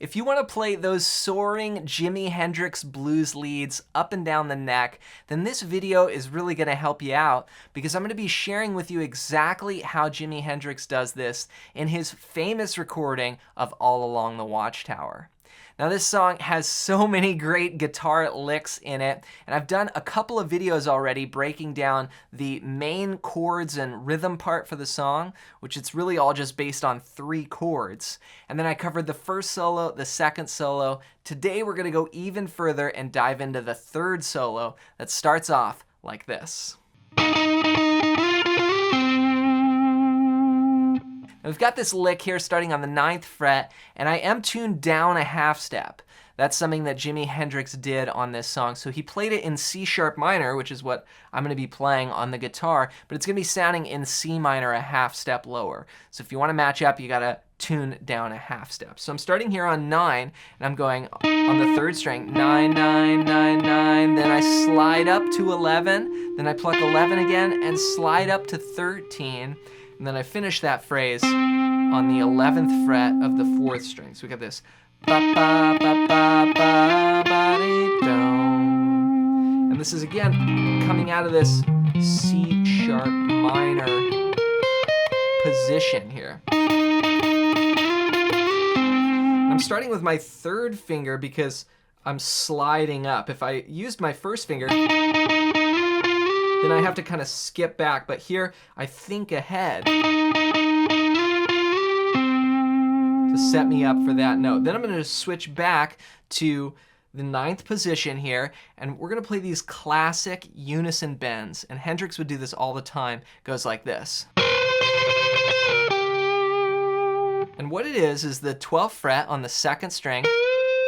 If you want to play those soaring Jimi Hendrix blues leads up and down the neck, then this video is really going to help you out because I'm going to be sharing with you exactly how Jimi Hendrix does this in his famous recording of All Along the Watchtower. Now this song has so many great guitar licks in it, and I've done a couple of videos already breaking down the main chords and rhythm part for the song, which it's really all just based on 3 chords. And then I covered the first solo, the second solo. Today we're gonna go even further and dive into the 3rd solo that starts off like this. We've got this lick here starting on the 9th fret, and I am tuned down a half step. That's something that Jimi Hendrix did on this song. So he played it in C sharp minor, which is what I'm going to be playing on the guitar, but it's going to be sounding in C minor a half step lower. So if you want to match up, you got to tune down a half step. So I'm starting here on 9, and I'm going on the 3rd string, 9, 9, 9, 9, then I slide up to 11, then I pluck 11 again and slide up to 13. And then I finish that phrase on the 11th fret of the 4th string. So we got this ba ba ba ba ba ba dee do. And this is again coming out of this C sharp minor position here. And I'm starting with my 3rd finger because I'm sliding up. If I used my 1st finger, then I have to kind of skip back, but here I think ahead to set me up for that note. Then I'm going to switch back to the 9th position here, and we're going to play these classic unison bends, and Hendrix would do this all the time. It goes like this. And what it is the 12th fret on the 2nd string,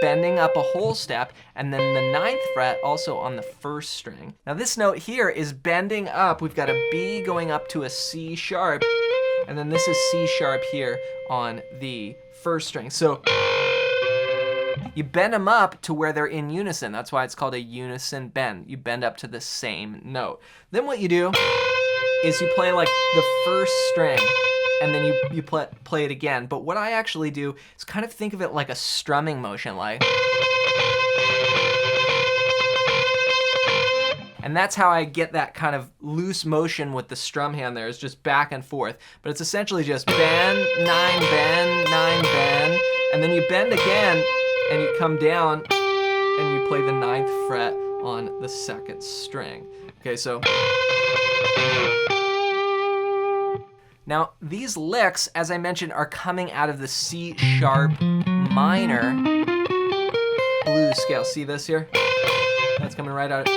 bending up a whole step, and then the 9th fret also on the 1st string. Now this note here is bending up. We've got a B going up to a C sharp, and then this is C sharp here on the 1st string. So you bend them up to where they're in unison. That's why it's called a unison bend. You bend up to the same note. Then what you do is you play like the 1st string, and then you play it again. But what I actually do is kind of think of it like a strumming motion, like. And that's how I get that kind of loose motion with the strum hand there, is just back and forth. But it's essentially just bend, 9, bend, 9, bend, and then you bend again, and you come down, and you play the 9th fret on the 2nd string. Okay, so. Now, these licks, as I mentioned, are coming out of the C sharp minor blues scale. See this here? That's coming right out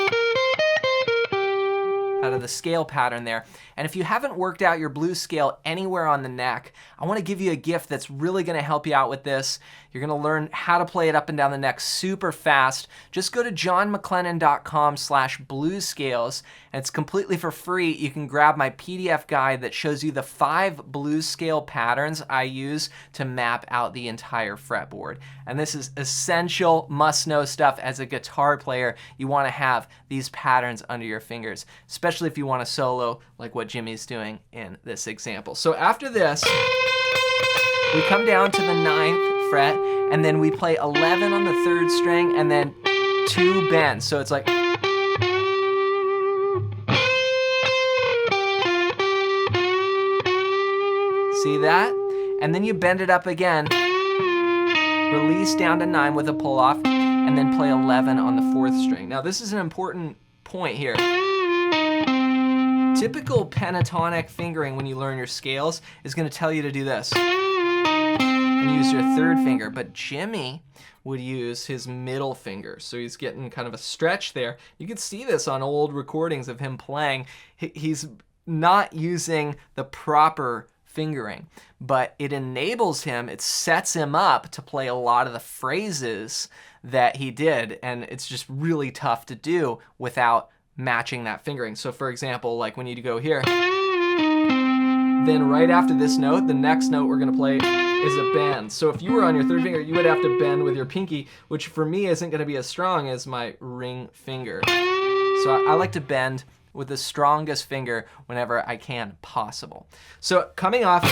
of the scale pattern there. And if you haven't worked out your blues scale anywhere on the neck, I want to give you a gift that's really going to help you out with this. You're going to learn how to play it up and down the neck super fast. Just go to johnmcclennan.com/bluescales, and it's completely for free. You can grab my PDF guide that shows you the 5 blues scale patterns I use to map out the entire fretboard. And this is essential, must-know stuff as a guitar player. You want to have these patterns under your fingers, especially if you want to solo like what Jimmy's doing in this example. So after this, we come down to the 9th fret, and then we play 11 on the 3rd string, and then 2 bends. So it's like. See that? And then you bend it up again, release down to 9 with a pull off, and then play 11 on the 4th string. Now this is an important point here. Typical pentatonic fingering when you learn your scales is going to tell you to do this and use your 3rd finger, but Jimmy would use his middle finger, so he's getting kind of a stretch there. You can see this on old recordings of him playing. He's not using the proper fingering, but it enables him, it sets him up to play a lot of the phrases that he did, and it's just really tough to do without matching that fingering. So for example, like when you go here, then right after this note, the next note we're going to play is a bend. So if you were on your 3rd finger, you would have to bend with your pinky, which for me isn't going to be as strong as my ring finger. So I like to bend with the strongest finger whenever I can possible. So coming off,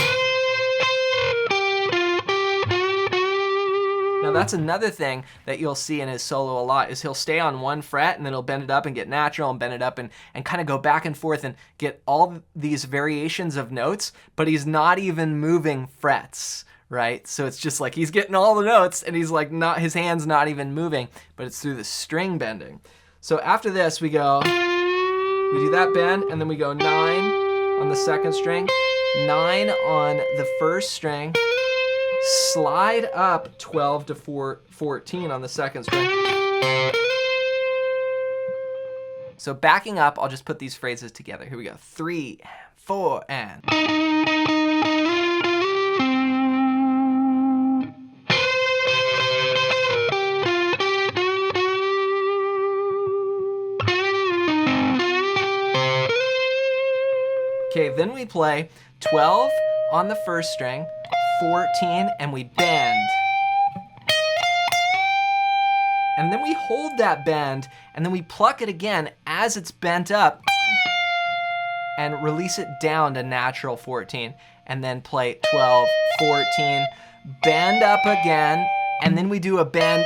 now Now that's another thing that you'll see in his solo a lot is he'll stay on one fret and then he'll bend it up and get natural and bend it up and kind of go back and forth and get all these variations of notes, but he's not even moving frets, right? So it's just like he's getting all the notes and he's like his hand's not even moving, but it's through the string bending. So after this we do that bend and then we go 9 on the second string, 9 on the first string, slide up 12 to 14 on the second string. So backing up, I'll just put these phrases together. Here we go. 3, 4, and. Okay, then we play 12 on the first string, 14, and we bend. And then we hold that bend, and then we pluck it again as it's bent up and release it down to natural 14, and then play 12, 14, bend up again, and then we do a bend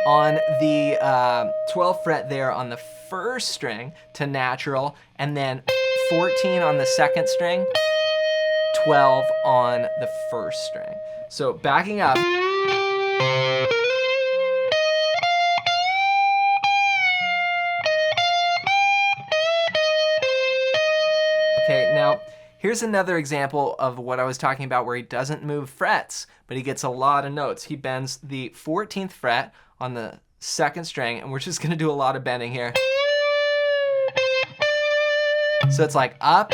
on the 12th fret there on the first string to natural, and then 14 on the second string, 12 on the first string. So backing up. Okay, now here's another example of what I was talking about where he doesn't move frets, but he gets a lot of notes. He bends the 14th fret on the second string, and we're just gonna do a lot of bending here. So it's like up,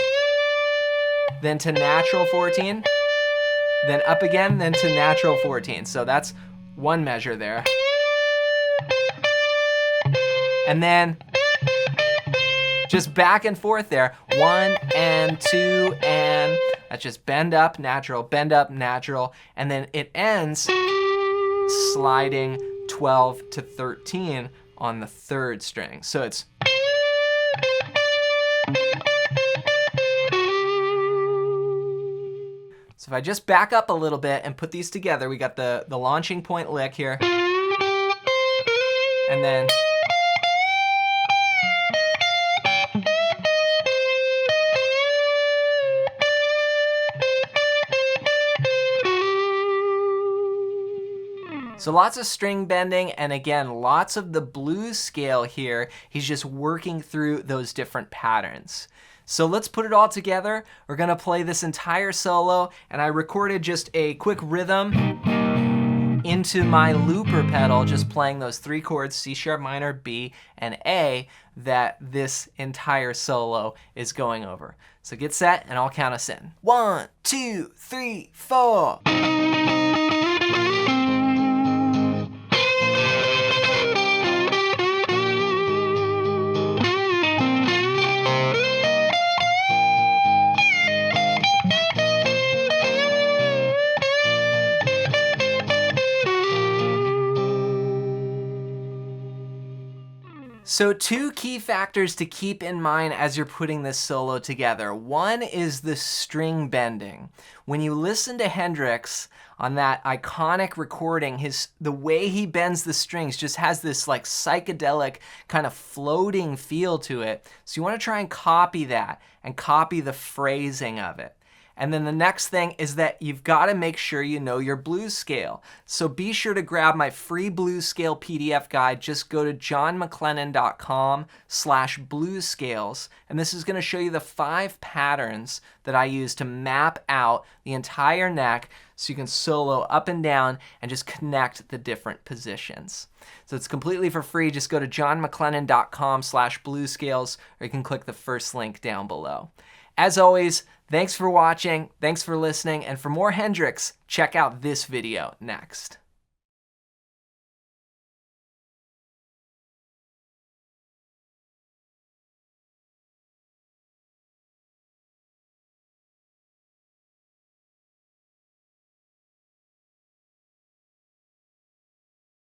then to natural 14, then up again, then to natural 14. So that's one measure there. And then just back and forth there. 1 and 2 and that's just bend up, natural, and then it ends sliding 12 to 13 on the third string. So it's so if I just back up a little bit and put these together, we got the launching point lick here, and then so lots of string bending, and again, lots of the blues scale here. He's just working through those different patterns. So let's put it all together. We're gonna play this entire solo, and I recorded just a quick rhythm into my looper pedal, just playing those 3 chords, C sharp minor, B, and A, that this entire solo is going over. So get set, and I'll count us in. 1, 2, 3, 4. So 2 key factors to keep in mind as you're putting this solo together. One is the string bending. When you listen to Hendrix on that iconic recording, the way he bends the strings just has this like psychedelic kind of floating feel to it. So you want to try and copy that and copy the phrasing of it. And then the next thing is that you've got to make sure you know your blues scale. So be sure to grab my free blues scale PDF guide. Just go to johnmclennan.com/bluescales. And this is going to show you the 5 patterns that I use to map out the entire neck so you can solo up and down and just connect the different positions. So it's completely for free. Just go to johnmclennan.com/bluescales, or you can click the first link down below. As always, thanks for watching, thanks for listening, and for more Hendrix, check out this video next.